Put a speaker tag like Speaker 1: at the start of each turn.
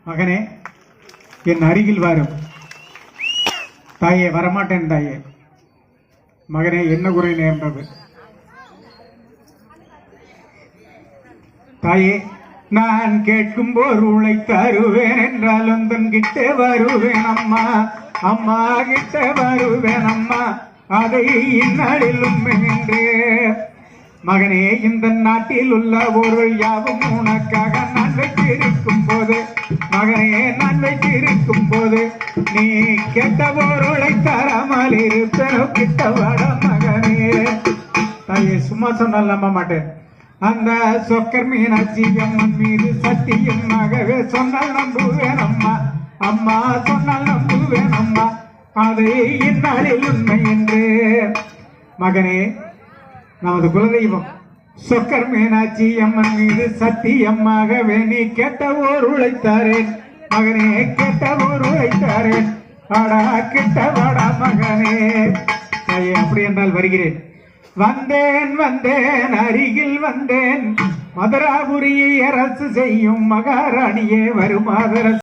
Speaker 1: மகனே, என் அருகில் வரும். தாயே, வரமாட்டேன் தாயே. மகனே, என்ன குறை நேர்ந்தது? தாயே, நான் கேட்கும் பொருளை தருவேன் என்றாலும் தன் கிட்ட வருவேன் அம்மா. அம்மா கிட்ட வருவேன் அம்மா, அதை இந்நாளிலும் என்று. மகனே, இந்த நாட்டில் உள்ள பொருள் யாவும் உனக்காக நான் வைத்திருக்கும் போது, மகனே நான் வைத்திருக்கும் போது, நீ கேட்ட பொருளை தராமல் இருப்பேனோ கிட்ட வட மகனே. தாயே, சும்மா சொன்னால் நம்ப மாட்டேன். அந்த சொக்கர் மீனாட்சி அம்மன் மீது சத்தியமாகவே சொன்னால் நம்புவேன் அம்மா. அம்மா சொன்னால் நம்புவேன் அம்மா, அதை இந்நாளில் உண்மை என்று. மகனே, நமது குலதெய்வம் சொக்கர் மீனாட்சி அம்மன் மீது சத்தியமாகவே நீ கேட்ட ஓர் உழைத்தாரேன் மகனே, கேட்ட ஓர் உழைத்தாரேன். வாடா கிட்ட வாடா மகனே. அப்படி என்றால் வருகிறேன். வந்தேன் வந்தேன் அருகில் வந்தேன், மதுராபுரியை அரசு செய்யும் மகாராணியே வருமாதரசு.